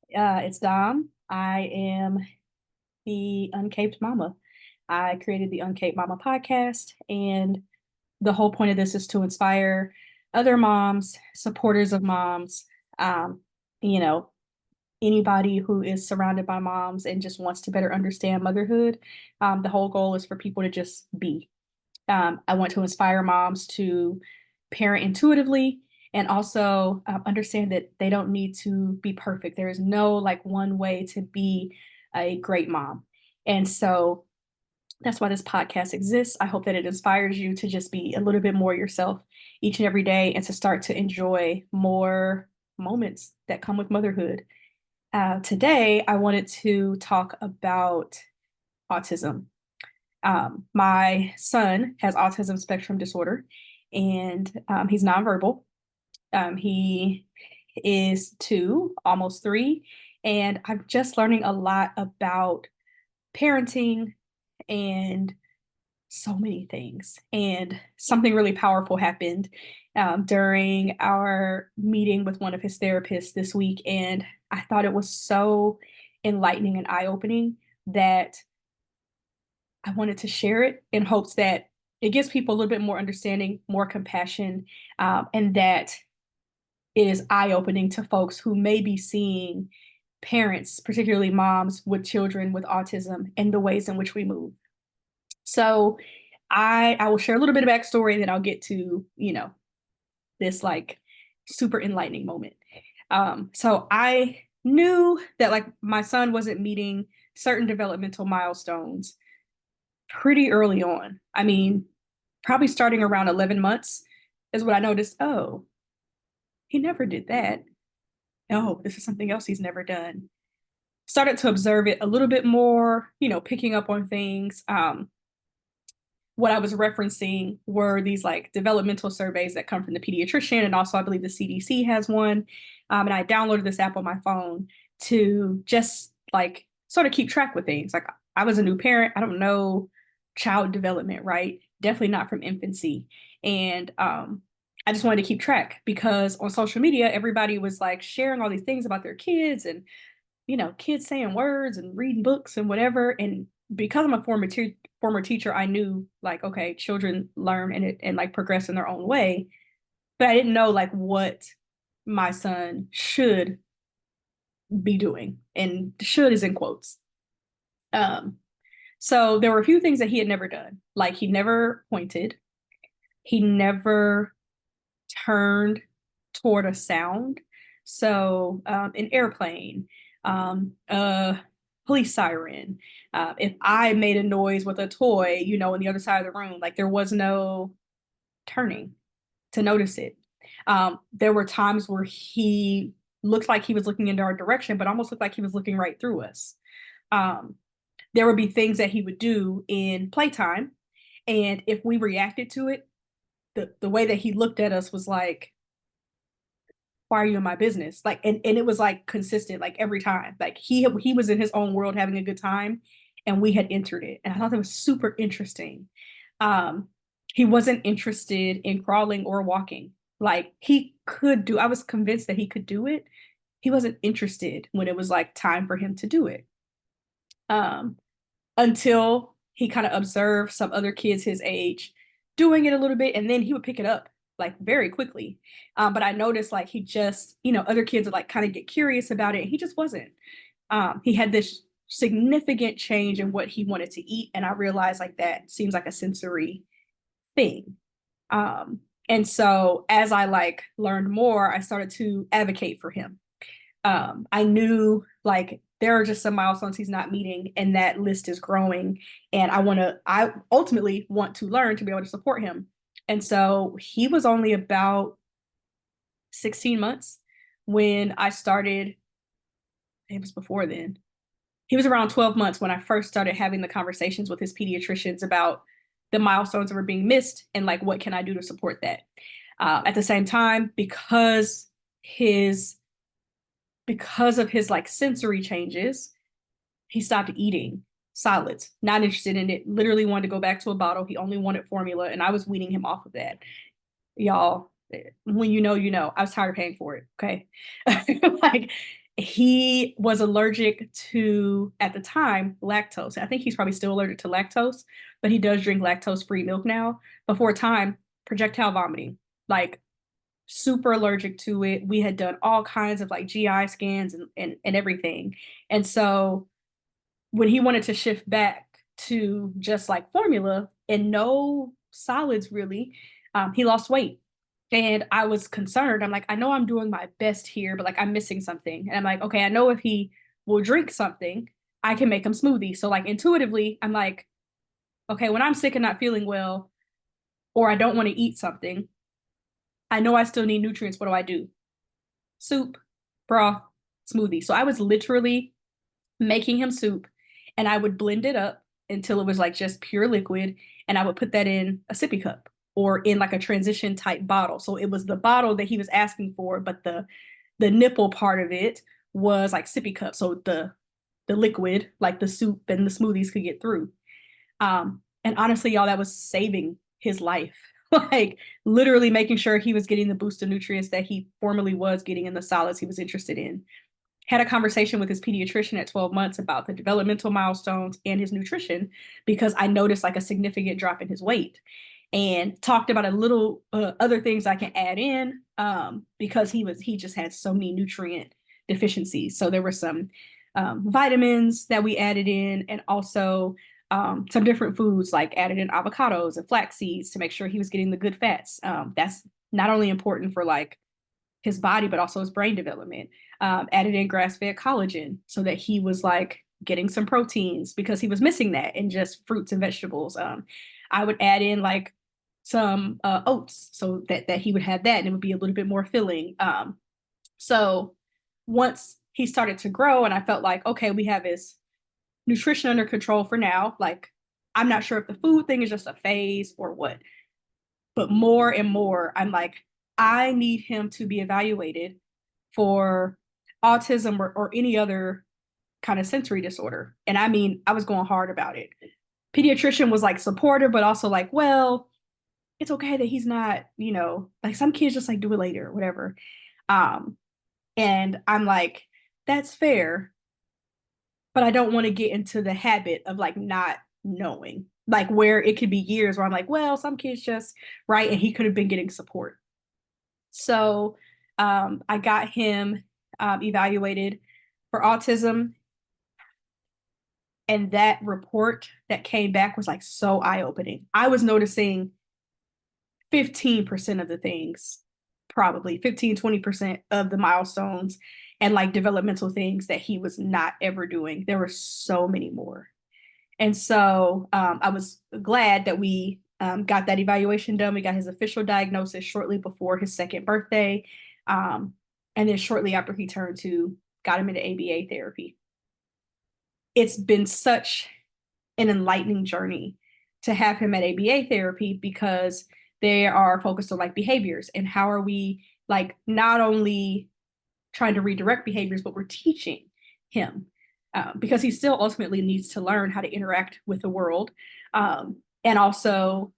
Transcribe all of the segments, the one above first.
It's Dom. I am the Uncaped Mama. I created the Uncaped Mama podcast, and the whole point of this is to inspire other moms, supporters of moms, um, you know, anybody who is surrounded by moms and just wants to better understand motherhood. The whole goal is for people to just be. I want to inspire moms to parent intuitively and also understand that they don't need to be perfect. There is no like one way to be a great mom. And so that's why this podcast exists. I hope that it inspires you to just be a little bit more yourself each and every day and to start to enjoy more moments that come with motherhood. Today, I wanted to talk about autism. My son has autism spectrum disorder, and he's nonverbal. He is 2, almost 3, and I'm just learning a lot about parenting and so many things. And something really powerful happened during our meeting with one of his therapists this week, and I thought it was so enlightening and eye-opening that I wanted to share it in hopes that it gives people a little bit more understanding, more compassion, and that it is eye-opening to folks who may be seeing parents, particularly moms with children with autism, and the ways in which we move. So I will share a little bit of backstory, then I'll get to, this like super enlightening moment. So I knew that like my son wasn't meeting certain developmental milestones pretty early on. I mean, probably starting around 11 months is what I noticed. Oh, he never did that. Oh, this is something else he's never done. Started to observe it a little bit more, picking up on things. What I was referencing were these like developmental surveys that come from the pediatrician, and also I believe the CDC has one. And I downloaded this app on my phone to just like sort of keep track with things. Like I was a new parent, I don't know child development, right? Definitely not from infancy. And I just wanted to keep track because on social media, everybody was like sharing all these things about their kids and, kids saying words and reading books and whatever. And because I'm a former teacher, I knew like, okay, children learn and like progress in their own way. But I didn't know like what my son should be doing. And should is in quotes. Um, so there were a few things that he had never done. Like he never pointed, he never turned toward a sound. So an airplane, a police siren. If I made a noise with a toy, on the other side of the room, like there was no turning to notice it. There were times where he looked like he was looking into our direction, but almost looked like he was looking right through us. Um, there would be things that he would do in playtime, and if we reacted to it, the way that he looked at us was like, why are you in my business? Like, and it was like consistent, like every time. Like he was in his own world having a good time, and we had entered it. And I thought that was super interesting. Um, he wasn't interested in crawling or walking. Like he could do, I was convinced that he could do it. He wasn't interested when it was like time for him to do it. Um, until he kind of observed some other kids his age doing it a little bit, and then he would pick it up like very quickly. But I noticed like he just, other kids would like kind of get curious about it. And he just wasn't. He had this significant change in what he wanted to eat, and I realized like that seems like a sensory thing. And so as I like learned more, I started to advocate for him. I knew like there are just some milestones he's not meeting, and that list is growing. And I ultimately want to learn to be able to support him. And so he was only about 16 months when I started. It was before then. He was around 12 months when I first started having the conversations with his pediatricians about the milestones that were being missed and like what can I do to support that. At the same time, because of his like sensory changes, he stopped eating solids, not interested in it, literally wanted to go back to a bottle. He only wanted formula, and I was weaning him off of that. Y'all, when you know, I was tired of paying for it. Okay. Like he was allergic to, at the time, lactose. I think he's probably still allergic to lactose, but he does drink lactose-free milk now. Before time, projectile vomiting, like super allergic to it. We had done all kinds of like GI scans and everything. And so when he wanted to shift back to just like formula and no solids really, he lost weight. And I was concerned. I'm like, I know I'm doing my best here, but like I'm missing something. And I'm like, okay, I know if he will drink something, I can make him smoothie. So like intuitively, I'm like, okay, when I'm sick and not feeling well, or I don't want to eat something, I know I still need nutrients. What do? Soup, broth, smoothie. So I was literally making him soup and I would blend it up until it was like just pure liquid. And I would put that in a sippy cup or in like a transition type bottle. So it was the bottle that he was asking for, but the nipple part of it was like sippy cup. So the liquid, like the soup and the smoothies could get through. And honestly, y'all, that was saving his life. Like literally making sure he was getting the boost of nutrients that he formerly was getting in the solids he was interested in. Had a conversation with his pediatrician at 12 months about the developmental milestones and his nutrition because I noticed like a significant drop in his weight, and talked about a little other things I can add in because he just had so many nutrient deficiencies. So there were some vitamins that we added in, and also some different foods like added in avocados and flax seeds to make sure he was getting the good fats. That's not only important for like his body, but also his brain development. Added in grass-fed collagen so that he was like getting some proteins because he was missing that in just fruits and vegetables. I would add in like some oats so that he would have that and it would be a little bit more filling. So once he started to grow and I felt like, okay, we have his nutrition under control for now. Like, I'm not sure if the food thing is just a phase or what, but more and more, I'm like, I need him to be evaluated for autism or any other kind of sensory disorder. And I mean, I was going hard about it. Pediatrician was like supportive, but also like, well, it's okay that he's not, like some kids just like do it later, whatever. Um, and I'm like, that's fair, but I don't want to get into the habit of like not knowing, like where it could be years where I'm like, well, some kids just, right. And he could have been getting support. So I got him evaluated for autism. And that report that came back was like so eye opening. I was noticing 15% of the things, probably 15-20% of the milestones and like developmental things that he was not ever doing. There were so many more. And so I was glad that we got that evaluation done. We got his official diagnosis shortly before his second birthday. And then shortly after he turned two, got him into ABA therapy. It's been such an enlightening journey to have him at ABA therapy because they are focused on like behaviors and how are we like not only trying to redirect behaviors, but we're teaching him because he still ultimately needs to learn how to interact with the world. And also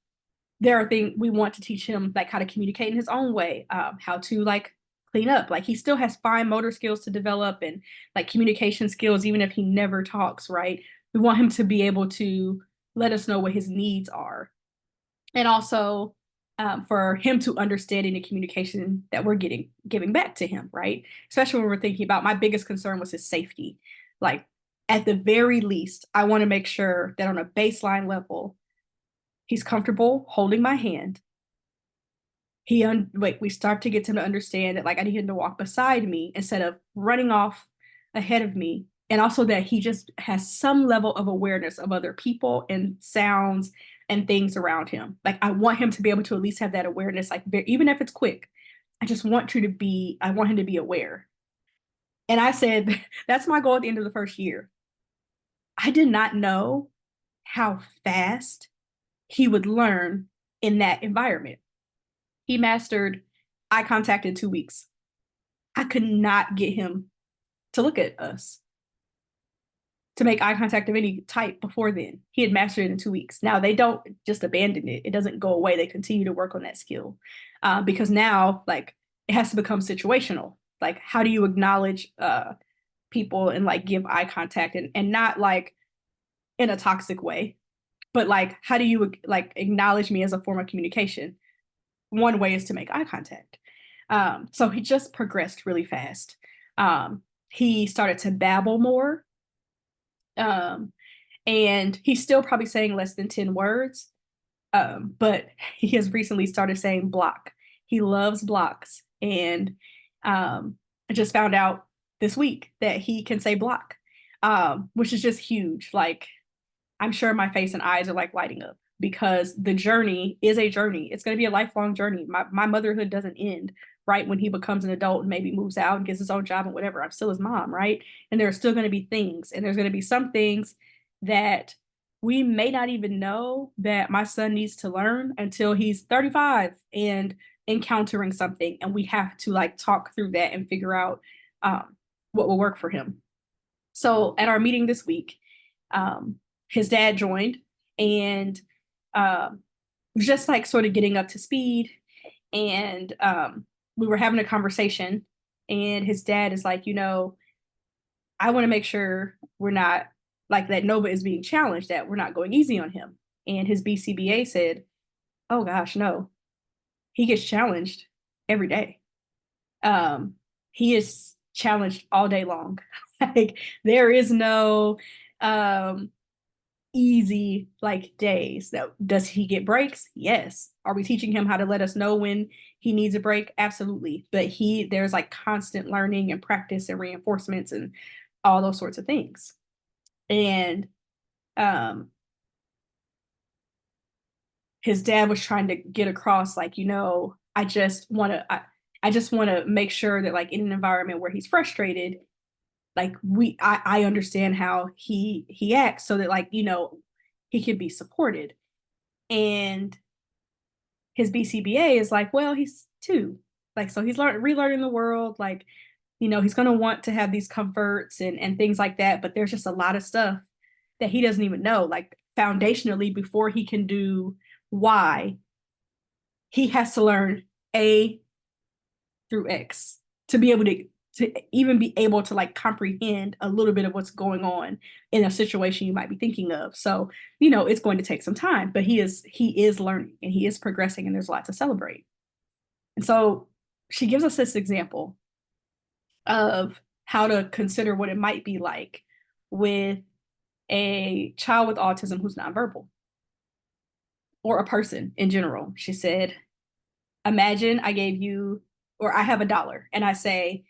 there are things we want to teach him, like how to communicate in his own way, how to like clean up. Like he still has fine motor skills to develop and like communication skills, even if he never talks, right? We want him to be able to let us know what his needs are. And also for him to understand any communication that we're giving back to him, right? Especially when we're thinking about, my biggest concern was his safety. Like at the very least, I want to make sure that on a baseline level, he's comfortable holding my hand. We start to get him to understand that like I need him to walk beside me instead of running off ahead of me. And also that he just has some level of awareness of other people and sounds and things around him. Like I want him to be able to at least have that awareness, like even if it's quick. I want him to be aware. And I said, that's my goal at the end of the first year. I did not know how fast he would learn in that environment. He mastered eye contact in 2 weeks. I could not get him to look at us, to make eye contact of any type before then. He had mastered it in 2 weeks. Now they don't just abandon it. It doesn't go away. They continue to work on that skill because now like it has to become situational. Like how do you acknowledge people and like give eye contact, and not like in a toxic way, but like, how do you like acknowledge me as a form of communication? One way is to make eye contact. So he just progressed really fast. He started to babble more. Um, and he's still probably saying less than 10 words. But he has recently started saying block. He loves blocks. And I just found out this week that he can say block, which is just huge. Like, I'm sure my face and eyes are like lighting up because the journey is a journey. It's going to be a lifelong journey. My motherhood doesn't end right when he becomes an adult and maybe moves out and gets his own job and whatever. I'm still his mom, right? And there are still going to be things, and there's going to be some things that we may not even know that my son needs to learn until he's 35 and encountering something, and we have to like talk through that and figure out what will work for him. So at our meeting this week, his dad joined, and was just like sort of getting up to speed. And we were having a conversation, and his dad is like, I want to make sure we're not like that Nova is being challenged, that we're not going easy on him. And his BCBA said, oh gosh, no, he gets challenged every day. He is challenged all day long. Like, there is no easy like days. Now, does he get breaks? Yes. Are we teaching him how to let us know when he needs a break? Absolutely. But there's like constant learning and practice and reinforcements and all those sorts of things. And his dad was trying to get across, like, I just want to make sure that like in an environment where he's frustrated, like I understand how he acts, so that like he can be supported. And his BCBA is like, well, he's two, like, so he's relearning the world, like, he's going to want to have these comforts and things like that, but there's just a lot of stuff that he doesn't even know, like foundationally, before he can do Y, he has to learn A through X to be able to even be able to like comprehend a little bit of what's going on in a situation you might be thinking of. So, it's going to take some time, but he is learning and he is progressing, and there's a lot to celebrate. And so she gives us this example of how to consider what it might be like with a child with autism who's nonverbal, or a person in general. She said, imagine I gave you, or I have $1 and I say,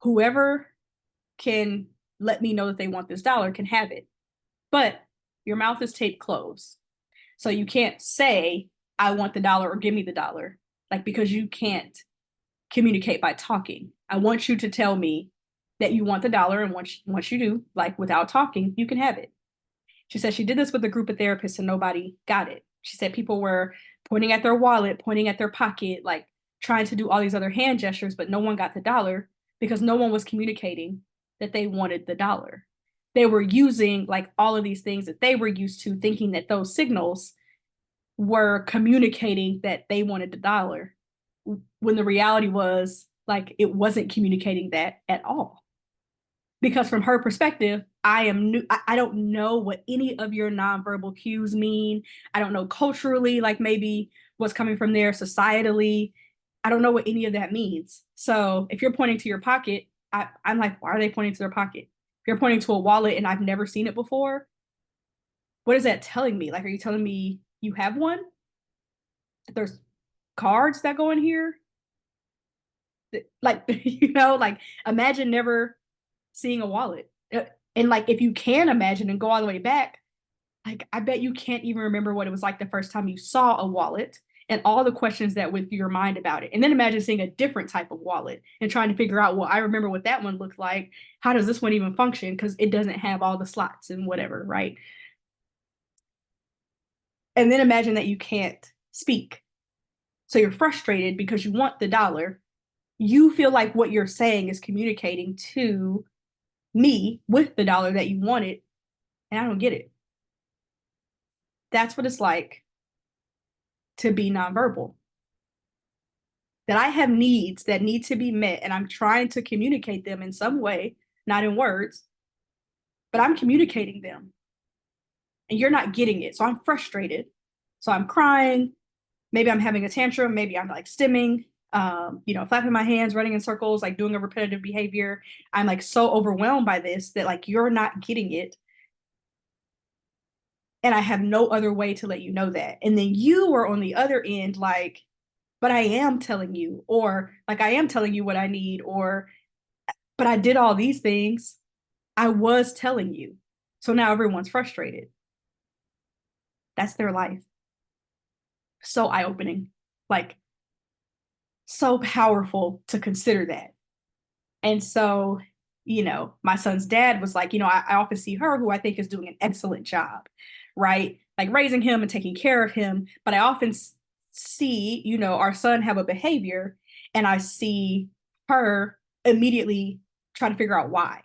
whoever can let me know that they want this dollar can have it. But your mouth is taped closed. So you can't say, I want the dollar or give me the dollar, like, because you can't communicate by talking. I want you to tell me that you want the dollar, and once you do, like without talking, you can have it. She said she did this with a group of therapists and nobody got it. She said people were pointing at their wallet, pointing at their pocket, like trying to do all these other hand gestures, but no one got the dollar because no one was communicating that they wanted the dollar. They were using like all of these things that they were used to, thinking that those signals were communicating that they wanted the dollar, when the reality was like it wasn't communicating that at all. Because from her perspective, I am new. I don't know what any of your nonverbal cues mean. I don't know culturally, like maybe what's coming from there societally. I don't know what any of that means. So if you're pointing to your pocket, I'm like, why are they pointing to their pocket? If you're pointing to a wallet and I've never seen it before, what is that telling me? Like, are you telling me you have one? There's cards that go in here? Like, like imagine never seeing a wallet. And like, if you can imagine and go all the way back, like, I bet you can't even remember what it was like the first time you saw a wallet and all the questions that went through your mind about it. And then imagine seeing a different type of wallet and trying to figure out, well, I remember what that one looked like. How does this one even function? Because it doesn't have all the slots and whatever, right? And then imagine that you can't speak. So you're frustrated because you want the dollar. You feel like what you're saying is communicating to me with the dollar that you wanted, and I don't get it. That's what it's like to be nonverbal. that I have needs that need to be met, and I'm trying to communicate them in some way, not in words, but I'm communicating them, and you're not getting it. So I'm frustrated. So I'm crying. Maybe I'm having a tantrum. Maybe I'm like stimming, flapping my hands, running in circles, like doing a repetitive behavior. I'm like so overwhelmed by this that like you're not getting it. And I have no other way to let you know that. And then you are on the other end, like, but I am telling you, or like I am telling you what I need, or but I did all these things. I was telling you. So now everyone's frustrated. That's their life. So eye-opening. Like so powerful to consider that. And so, my son's dad was like, I often see her, who I think is doing an excellent job, right? Like raising him and taking care of him. But I often see, our son have a behavior, and I see her immediately try to figure out why.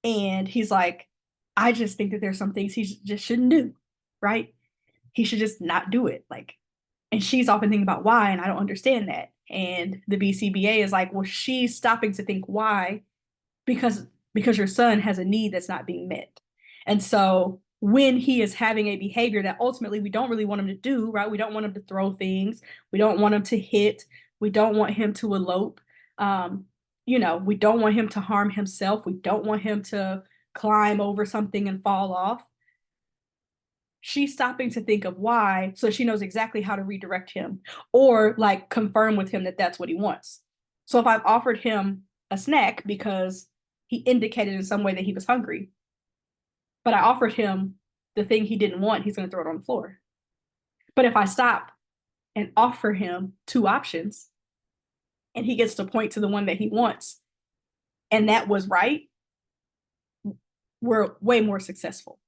And he's like, I just think that there's some things he just shouldn't do, right? He should just not do it. Like, and she's often thinking about why, and I don't understand that. And the BCBA is like, well, she's stopping to think why because your son has a need that's not being met. And so when he is having a behavior that ultimately we don't really want him to do, right? We don't want him to throw things. We don't want him to hit. We don't want him to elope. We don't want him to harm himself. We don't want him to climb over something and fall off. She's stopping to think of why, so she knows exactly how to redirect him or like confirm with him that that's what he wants. So if I've offered him a snack because he indicated in some way that he was hungry, but I offered him the thing he didn't want, he's going to throw it on the floor. But if I stop and offer him two options and he gets to point to the one that he wants, and that was right, we're way more successful.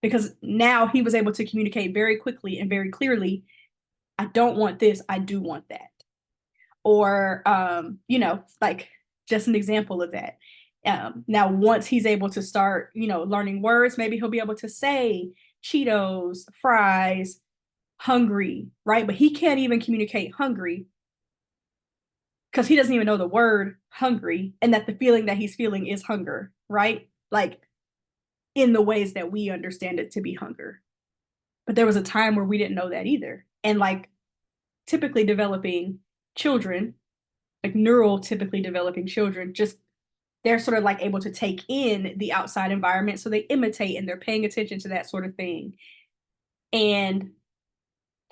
Because now he was able to communicate very quickly and very clearly, I don't want this, I do want that. Or, like just an example of that. Now, once he's able to start, learning words, maybe he'll be able to say Cheetos, fries, hungry, right? But he can't even communicate hungry because he doesn't even know the word hungry, and that the feeling that he's feeling is hunger, right? Like in the ways that we understand it to be hunger. But there was a time where we didn't know that either. And like typically developing children, like neurotypically developing children, just they're sort of like able to take in the outside environment. So they imitate and they're paying attention to that sort of thing. And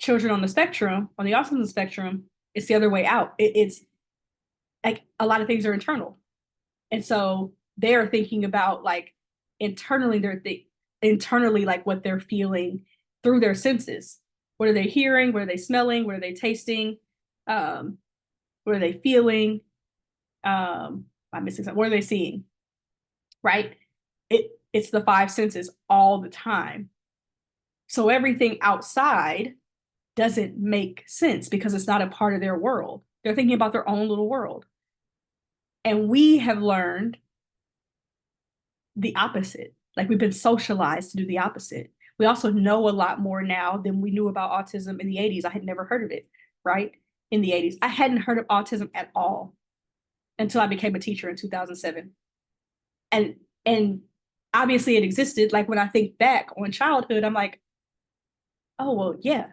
children on the spectrum, on the autism spectrum, it's the other way out. It's like a lot of things are internal. And so they're thinking about like internally, internally like what they're feeling through their senses. What are they hearing? What are they smelling? What are they tasting? What are they feeling? I'm missing something. What are they seeing? Right? It's the five senses all the time. So everything outside doesn't make sense because it's not a part of their world. They're thinking about their own little world. And we have learned the opposite. Like we've been socialized to do the opposite. We also know a lot more now than we knew about autism in the 80s. I had never heard of it, right? In the 80s. I hadn't heard of autism at all until I became a teacher in 2007. And obviously it existed. Like when I think back on childhood, I'm like, oh, well, yeah,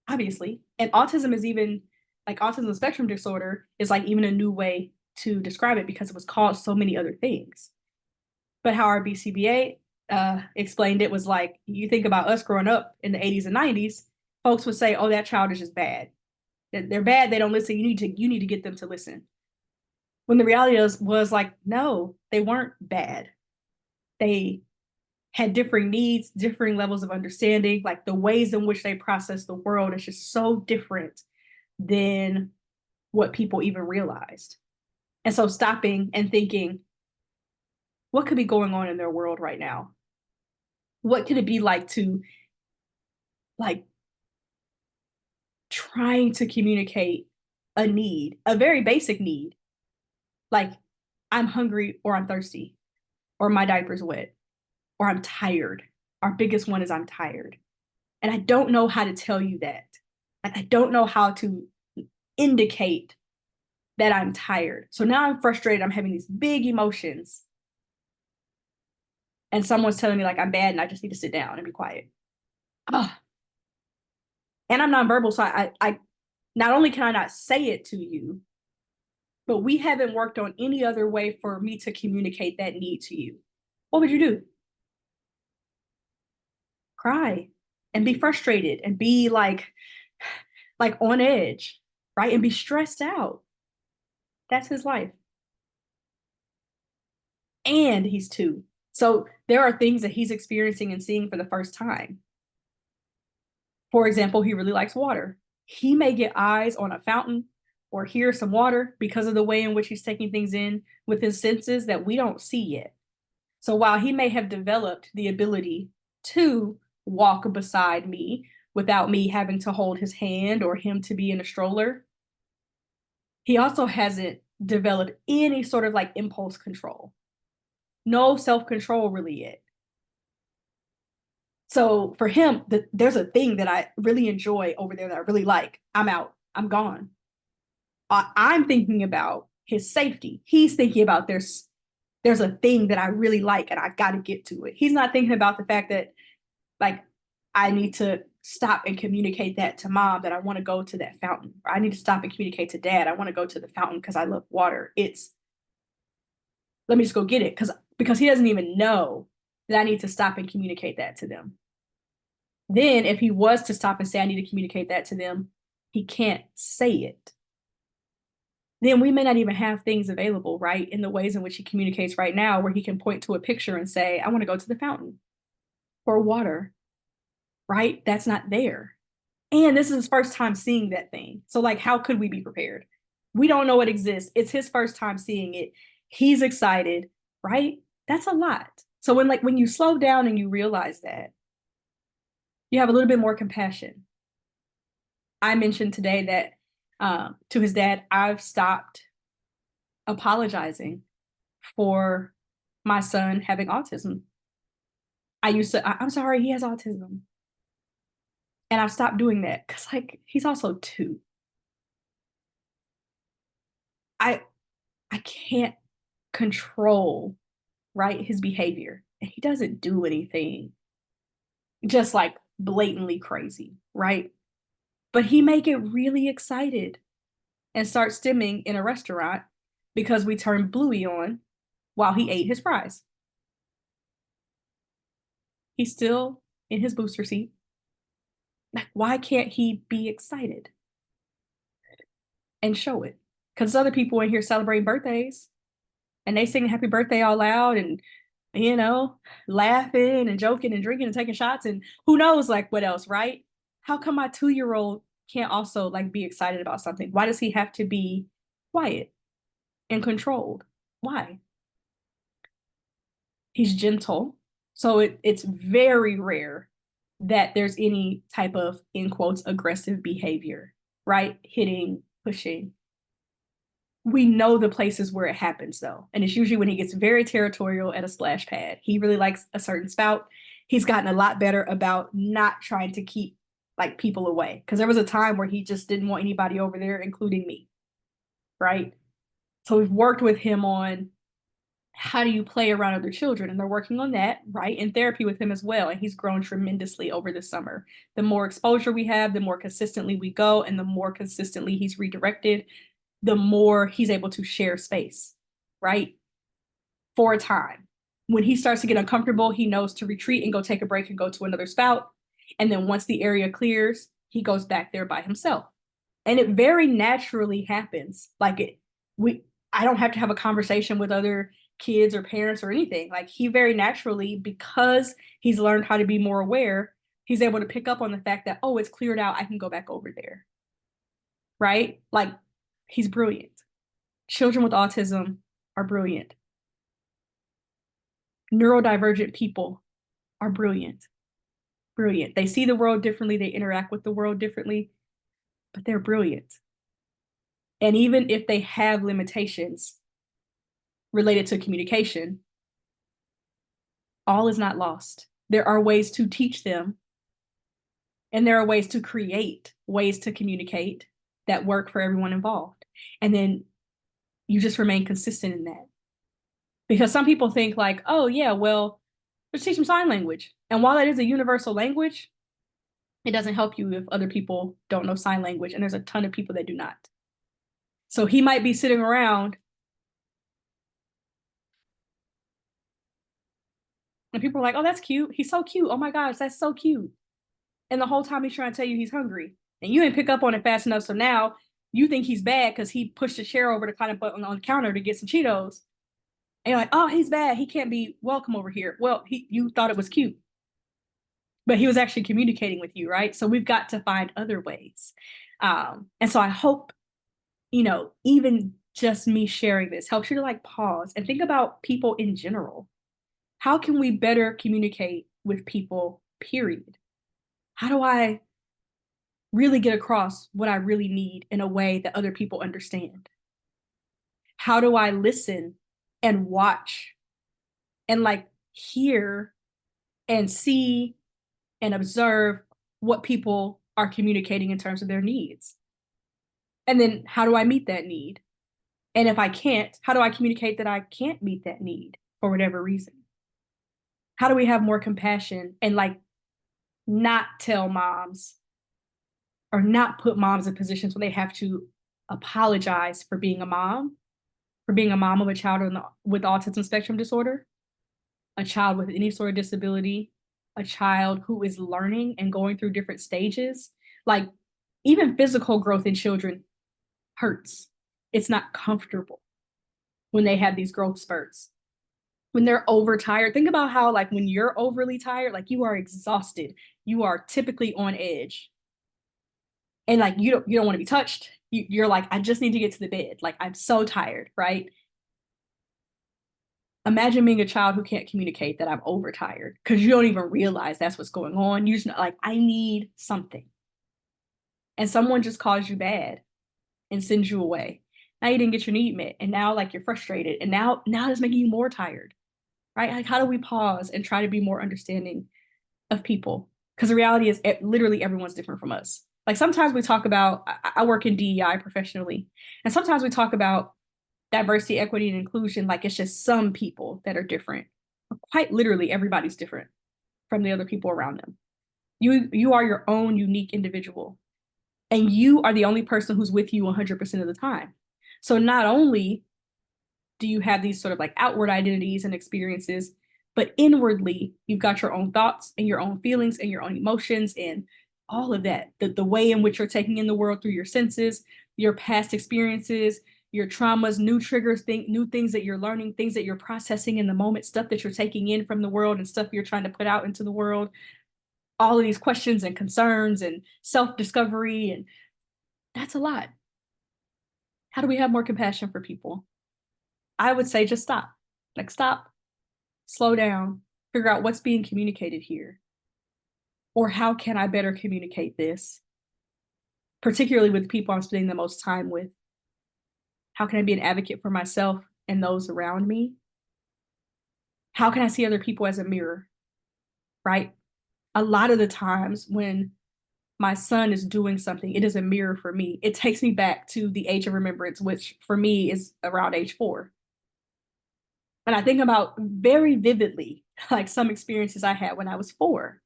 obviously. And autism is even like autism spectrum disorder is like even a new way to describe it because it was called so many other things. But how our BCBA explained it was like, you think about us growing up in the 80s and 90s, folks would say, oh, that child is just bad. They're bad. They don't listen. You need to get them to listen. When the reality was like, no, they weren't bad. They had differing needs, differing levels of understanding, like the ways in which they process the world is just so different than what people even realized. And so stopping and thinking, what could be going on in their world right now? What could it be like to like trying to communicate a need, a very basic need, like I'm hungry or I'm thirsty or my diaper's wet or I'm tired. Our biggest one is I'm tired. And I don't know how to tell you that. Like I don't know how to indicate that I'm tired. So now I'm frustrated. I'm having these big emotions. And someone's telling me like I'm bad and I just need to sit down and be quiet. Ugh. And I'm nonverbal. So I not only can I not say it to you, but we haven't worked on any other way for me to communicate that need to you. What would you do? Cry and be frustrated and be like on edge, right? And be stressed out. That's his life. And he's 2. So there are things that he's experiencing and seeing for the first time. For example, he really likes water. He may get eyes on a fountain or hear some water because of the way in which he's taking things in with his senses that we don't see yet. So while he may have developed the ability to walk beside me without me having to hold his hand or him to be in a stroller, he also hasn't developed any sort of like impulse control. No self-control really yet. So for him, there's a thing that I really enjoy over there that I really like. I'm out. I'm gone. I'm thinking about his safety. He's thinking about there's a thing that I really like and I got to get to it. He's not thinking about the fact that like I need to stop and communicate that to mom that I want to go to that fountain. Or I need to stop and communicate to dad I want to go to the fountain because I love water. It's let me just go get it because he doesn't even know that I need to stop and communicate that to them. Then if he was to stop and say I need to communicate that to them, he can't say it. Then we may not even have things available, right? In the ways in which he communicates right now, where he can point to a picture and say, I want to go to the fountain or water, right? That's not there. And this is his first time seeing that thing. So, like, how could we be prepared? We don't know it exists. It's his first time seeing it. He's excited, right? That's a lot. So when you slow down and you realize that, you have a little bit more compassion. I mentioned today that to his dad, I've stopped apologizing for my son having autism. I'm sorry, he has autism. And I've stopped doing that because like he's also 2. I I can't control, right, his behavior. And he doesn't do anything just like blatantly crazy, right? But he may get really excited and start stimming in a restaurant because we turned Bluey on while he ate his fries. He's still in his booster seat. Like, why can't he be excited and show it? Because other people in here celebrating birthdays and they sing happy birthday all loud and, you know, laughing and joking and drinking and taking shots and who knows, like, what else, right? How come my 2-year-old can't also, like, be excited about something? Why does he have to be quiet and controlled? Why? He's gentle. So it's very rare that there's any type of, in quotes, aggressive behavior, right? Hitting, pushing. We know the places where it happens though. And it's usually when he gets very territorial at a splash pad. He really likes a certain spout. He's gotten a lot better about not trying to keep like people away. Because there was a time where he just didn't want anybody over there, including me. Right. So we've worked with him on how do you play around other children? And they're working on that, right? In therapy with him as well. And he's grown tremendously over the summer. The more exposure we have, the more consistently we go, and the more consistently he's redirected, the more he's able to share space, right? For a time. When he starts to get uncomfortable, he knows to retreat and go take a break and go to another spout. And then once the area clears, he goes back there by himself. And it very naturally happens. I don't have to have a conversation with other kids or parents or anything. Like he very naturally, because he's learned how to be more aware, he's able to pick up on the fact that, oh, it's cleared out. I can go back over there. Right? Like he's brilliant. Children with autism are brilliant. Neurodivergent people are brilliant. Brilliant. They see the world differently. They interact with the world differently, but they're brilliant. And even if they have limitations related to communication, all is not lost. There are ways to teach them, and there are ways to create ways to communicate that work for everyone involved. And then you just remain consistent in that. Because some people think like, oh yeah, well, let's teach them sign language. And while that is a universal language, it doesn't help you if other people don't know sign language. And there's a ton of people that do not. So he might be sitting around and people are like, oh, that's cute. He's so cute. Oh my gosh, that's so cute. And the whole time he's trying to tell you he's hungry. And you didn't pick up on it fast enough. So now you think he's bad because he pushed a chair over to kind of put on the counter to get some Cheetos. And you're like, oh, he's bad. He can't be welcome over here. Well, you thought it was cute, but he was actually communicating with you, right? So we've got to find other ways. And so I hope, even just me sharing this helps you to like pause and think about people in general. How can we better communicate with people, period? How do I really get across what I really need in a way that other people understand? How do I listen and watch and like hear and see and observe what people are communicating in terms of their needs? And then how do I meet that need? And if I can't, how do I communicate that I can't meet that need for whatever reason? How do we have more compassion and like not tell moms or not put moms in positions where they have to apologize for being a mom, of a child with autism spectrum disorder, a child with any sort of disability, a child who is learning and going through different stages. Like even physical growth in children hurts. It's not comfortable when they have these growth spurts. When they're overtired, think about how like when you're overly tired, like you are exhausted, you are typically on edge. And like you don't want to be touched. You're like, I just need to get to the bed. Like I'm so tired, right? Imagine being a child who can't communicate that I'm overtired because you don't even realize that's what's going on. You're just not like, I need something. And someone just calls you bad and sends you away. Now you didn't get your need met. And now like you're frustrated. And now it's making you more tired. Right? Like how do we pause and try to be more understanding of people? Because the reality is literally everyone's different from us. Like sometimes we talk about, I work in DEI professionally, and sometimes we talk about diversity, equity, and inclusion like it's just some people that are different. Quite literally, everybody's different from the other people around them. You are your own unique individual, and you are the only person who's with you 100% of the time. So not only do you have these sort of like outward identities and experiences, but inwardly, you've got your own thoughts and your own feelings and your own emotions and all of that. The way in which you're taking in the world through your senses, your past experiences, your traumas, new triggers, new things that you're learning, things that you're processing in the moment, stuff that you're taking in from the world and stuff you're trying to put out into the world. All of these questions and concerns and self-discovery, and that's a lot. How do we have more compassion for people? I would say just stop. Like stop, slow down, figure out what's being communicated here. Or how can I better communicate this? Particularly with the people I'm spending the most time with. How can I be an advocate for myself and those around me? How can I see other people as a mirror? Right? A lot of the times when my son is doing something, it is a mirror for me. It takes me back to the age of remembrance, which for me is around age 4. And I think about very vividly, like some experiences I had when I was 4,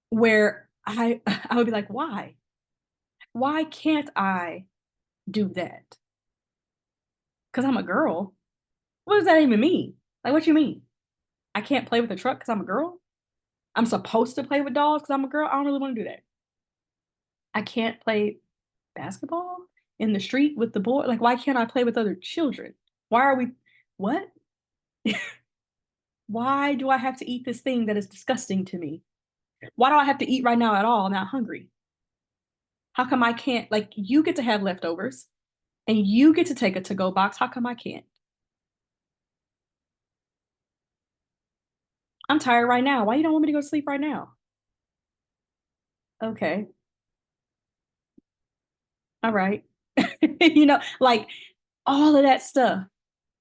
where I would be like, why? Why can't I do that? Because I'm a girl. What does that even mean? Like, what you mean? I can't play with a truck because I'm a girl? I'm supposed to play with dolls because I'm a girl? I don't really want to do that. I can't play basketball in the street with the boy. Like, why can't I play with other children? Why are we, what? Why do I have to eat this thing that is disgusting to me? Why do I have to eat right now at all? I'm not hungry. How come I can't? Like, you get to have leftovers and you get to take a to-go box. How come I can't? I'm tired right now. Why you don't want me to go to sleep right now? Okay. All right. Like all of that stuff.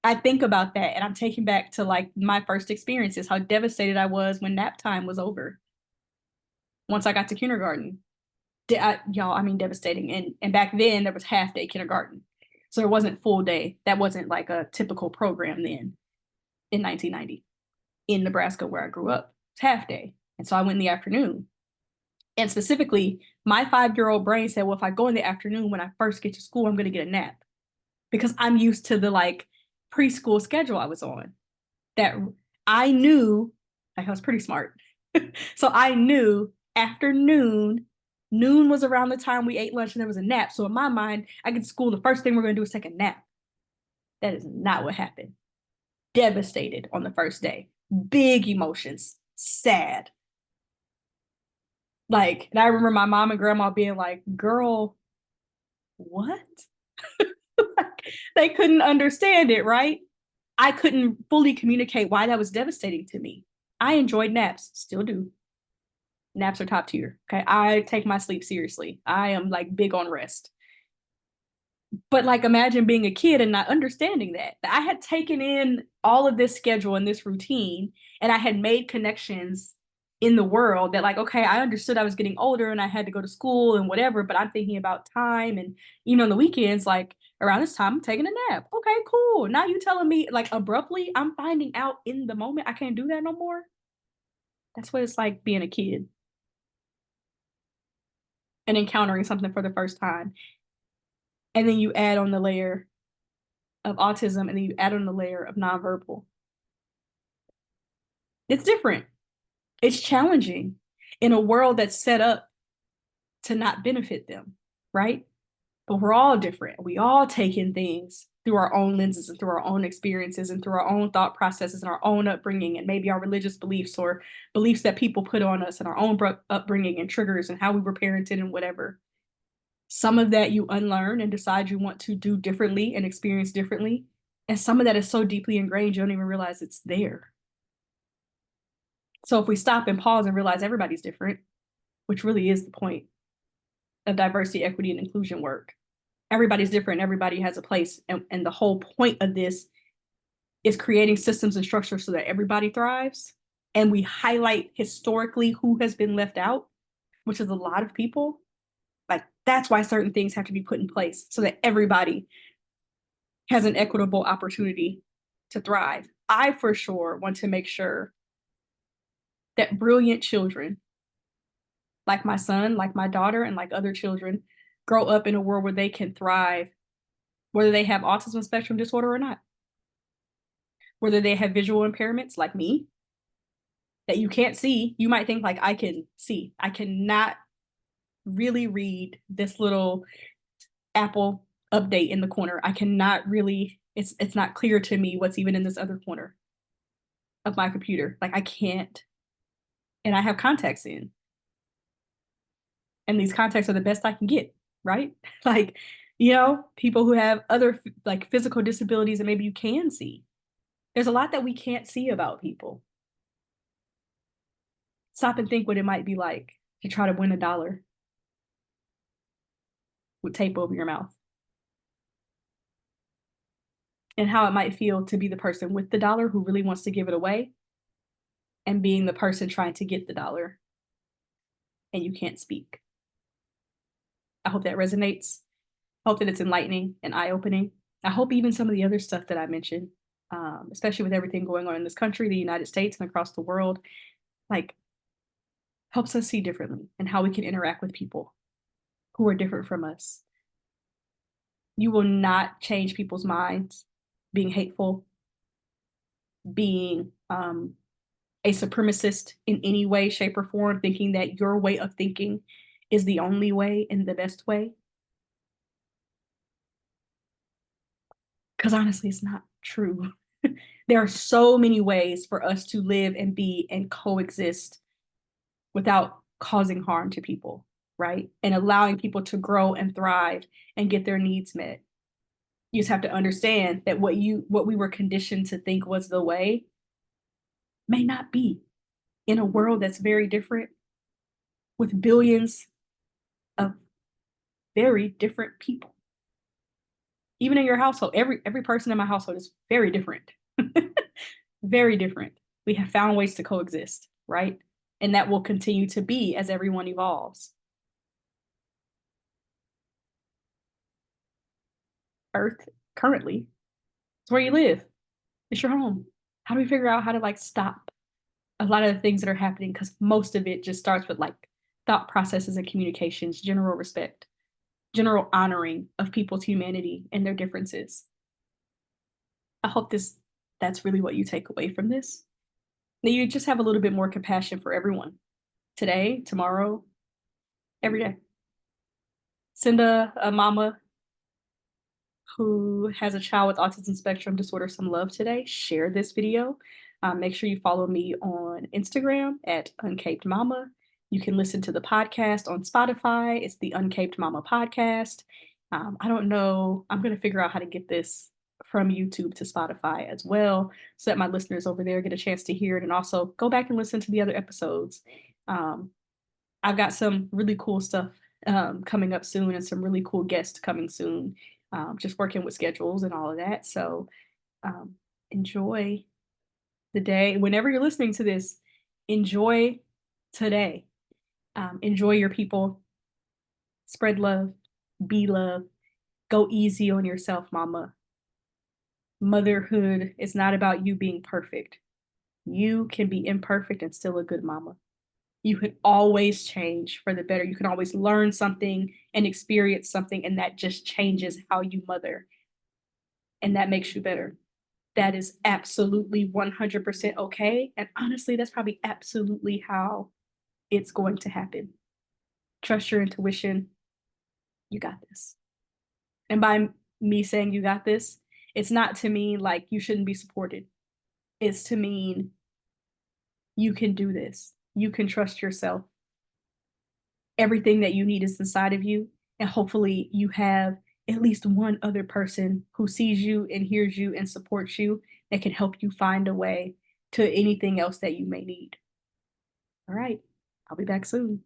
I think about that and I'm taken back to like my first experiences, how devastated I was when nap time was over once I got to kindergarten. y'all, I mean, devastating. And back then there was half day kindergarten. So it wasn't full day. That wasn't like a typical program then in 1990 in Nebraska where I grew up. It's half day. And so I went in the afternoon. And specifically, my 5-year-old brain said, well, if I go in the afternoon when I first get to school, I'm going to get a nap because I'm used to the like preschool schedule I was on. That I knew, like I was pretty smart. So I knew afternoon, noon was around the time we ate lunch and there was a nap. So in my mind, I get to school, the first thing we're going to do is take a nap. That is not what happened. Devastated on the first day. Big emotions, sad. Like, and I remember my mom and grandma being like, girl, what? They couldn't understand it, right? I couldn't fully communicate why that was devastating to me. I enjoyed naps, still do. Naps are top tier. Okay. I take my sleep seriously. I am like big on rest. But like imagine being a kid and not understanding that. I had taken in all of this schedule and this routine, and I had made connections in the world that like, okay, I understood I was getting older and I had to go to school and whatever, but I'm thinking about time and on the weekends, like around this time, I'm taking a nap. Okay, cool. Now you telling me like abruptly, I'm finding out in the moment I can't do that no more. That's what it's like being a kid and encountering something for the first time. And then you add on the layer of autism and then you add on the layer of nonverbal. It's different. It's challenging in a world that's set up to not benefit them, right? But we're all different. We all take in things through our own lenses and through our own experiences and through our own thought processes and our own upbringing and maybe our religious beliefs or beliefs that people put on us and our own upbringing and triggers and how we were parented and whatever. Some of that you unlearn and decide you want to do differently and experience differently. And some of that is so deeply ingrained, you don't even realize it's there. So if we stop and pause and realize everybody's different, which really is the point of diversity, equity, and inclusion work, everybody's different. Everybody has a place. And the whole point of this is creating systems and structures so that everybody thrives. And we highlight historically who has been left out, which is a lot of people. Like that's why certain things have to be put in place so that everybody has an equitable opportunity to thrive. I for sure want to make sure that brilliant children, like my son, like my daughter, and like other children, grow up in a world where they can thrive, whether they have autism spectrum disorder or not, whether they have visual impairments like me that you can't see. You might think like I can see. I cannot really read this little Apple update in the corner. I cannot really, it's not clear to me what's even in this other corner of my computer. Like I can't, and I have contacts in. And these contacts are the best I can get, right? Like, people who have other like physical disabilities that maybe you can see. There's a lot that we can't see about people. Stop and think what it might be like to try to win $1 with tape over your mouth. And how it might feel to be the person with the dollar who really wants to give it away and being the person trying to get the dollar and you can't speak. I hope that resonates. I hope that it's enlightening and eye-opening. I hope even some of the other stuff that I mentioned, especially with everything going on in this country, the United States, and across the world, like helps us see differently and how we can interact with people who are different from us. You will not change people's minds being hateful, being a supremacist in any way, shape, or form, thinking that your way of thinking is the only way and the best way. Because honestly, it's not true. There are so many ways for us to live and be and coexist without causing harm to people, right? And allowing people to grow and thrive and get their needs met. You just have to understand that what we were conditioned to think was the way may not be in a world that's very different with billions of very different people. Even in your household, every person in my household is very different. Very different. We have found ways to coexist, right? And that will continue to be as everyone evolves. earth currently. It's where you live. It's your home. How do we figure out how to like stop a lot of the things that are happening? Because most of it just starts with like thought processes and communications, general respect, general honoring of people's humanity and their differences. I hope that's really what you take away from this. That you just have a little bit more compassion for everyone today, tomorrow, every day. Send a mama who has a child with autism spectrum disorder some love today. Share this video. Make sure you follow me on Instagram at Uncaped Mama. You can listen to the podcast on Spotify. It's the Uncaped Mama podcast. I don't know. I'm going to figure out how to get this from YouTube to Spotify as well, so that my listeners over there get a chance to hear it and also go back and listen to the other episodes. I've got some really cool stuff coming up soon and some really cool guests coming soon. Just working with schedules and all of that. So enjoy the day. Whenever you're listening to this, enjoy today. Enjoy your people. Spread love. Be love. Go easy on yourself, mama. Motherhood is not about you being perfect. You can be imperfect and still a good mama. You can always change for the better. You can always learn something and experience something, and that just changes how you mother. And that makes you better. That is absolutely 100% okay. And honestly, that's probably absolutely how it's going to happen. Trust your intuition. You got this. And by me saying you got this, it's not to mean like you shouldn't be supported. It's to mean you can do this. You can trust yourself. Everything that you need is inside of you. And hopefully you have at least one other person who sees you and hears you and supports you that can help you find a way to anything else that you may need. All right. I'll be back soon.